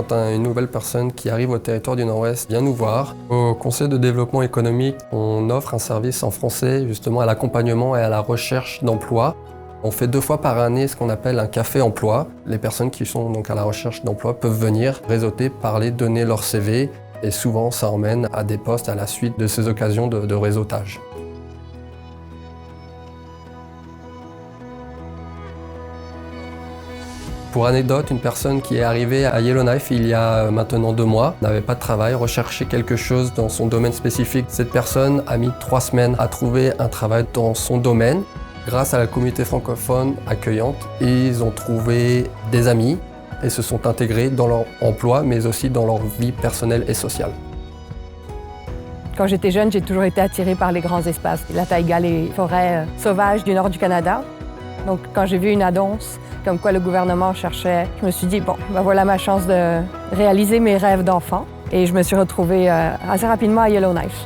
quand une nouvelle personne qui arrive au territoire du Nord-Ouest vient nous voir. Au Conseil de développement économique, on offre un service en français justement à l'accompagnement et à la recherche d'emploi. On fait 2 fois par année ce qu'on appelle un café emploi. Les personnes qui sont donc à la recherche d'emploi peuvent venir réseauter, parler, donner leur CV et souvent ça emmène à des postes à la suite de ces occasions de réseautage. Pour anecdote, une personne qui est arrivée à Yellowknife il y a maintenant 2 mois, n'avait pas de travail, recherchait quelque chose dans son domaine spécifique. Cette personne a mis 3 semaines à trouver un travail dans son domaine. Grâce à la communauté francophone accueillante, ils ont trouvé des amis et se sont intégrés dans leur emploi, mais aussi dans leur vie personnelle et sociale. Quand j'étais jeune, j'ai toujours été attirée par les grands espaces, la taïga, les forêts sauvages du nord du Canada. Donc quand j'ai vu une annonce comme quoi le gouvernement cherchait, je me suis dit, bon, ben voilà ma chance de réaliser mes rêves d'enfant. Et je me suis retrouvée assez rapidement à Yellowknife.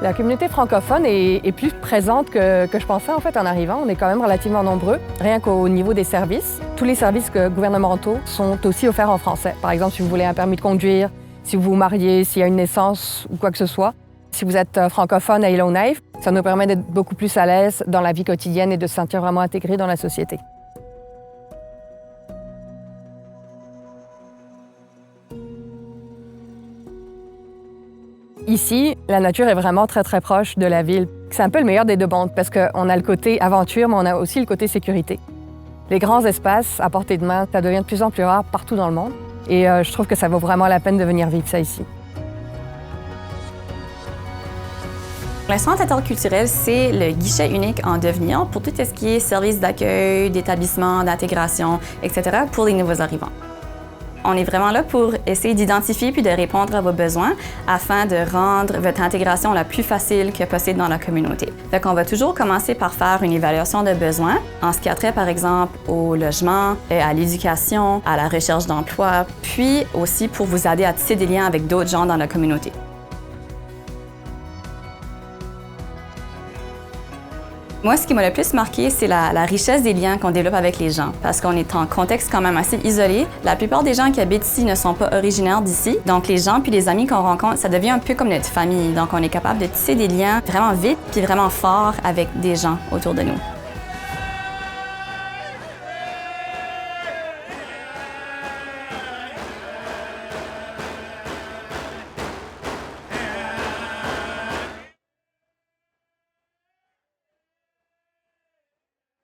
La communauté francophone est plus présente que je pensais en fait en arrivant. On est quand même relativement nombreux. Rien qu'au niveau des services, tous les services gouvernementaux sont aussi offerts en français. Par exemple, si vous voulez un permis de conduire, si vous vous mariez, s'il y a une naissance ou quoi que ce soit. Si vous êtes francophone à Yellowknife, ça nous permet d'être beaucoup plus à l'aise dans la vie quotidienne et de se sentir vraiment intégré dans la société. Ici, la nature est vraiment très proche de la ville. C'est un peu le meilleur des 2 mondes parce qu'on a le côté aventure, mais on a aussi le côté sécurité. Les grands espaces à portée de main, ça devient de plus en plus rare partout dans le monde. Et je trouve que ça vaut vraiment la peine de venir vivre ça ici. Le centre interculturel, c'est le guichet unique en devenir pour tout ce qui est services d'accueil, d'établissement, d'intégration, etc. pour les nouveaux arrivants. On est vraiment là pour essayer d'identifier puis de répondre à vos besoins afin de rendre votre intégration la plus facile que possible dans la communauté. Fait qu'on va toujours commencer par faire une évaluation de besoins en ce qui a trait, par exemple, au logement, à l'éducation, à la recherche d'emploi, puis aussi pour vous aider à tisser des liens avec d'autres gens dans la communauté. Moi, ce qui m'a le plus marqué, c'est la richesse des liens qu'on développe avec les gens, parce qu'on est en contexte quand même assez isolé. La plupart des gens qui habitent ici ne sont pas originaires d'ici, donc les gens puis les amis qu'on rencontre, ça devient un peu comme notre famille. Donc on est capable de tisser des liens vraiment vite puis vraiment forts avec des gens autour de nous.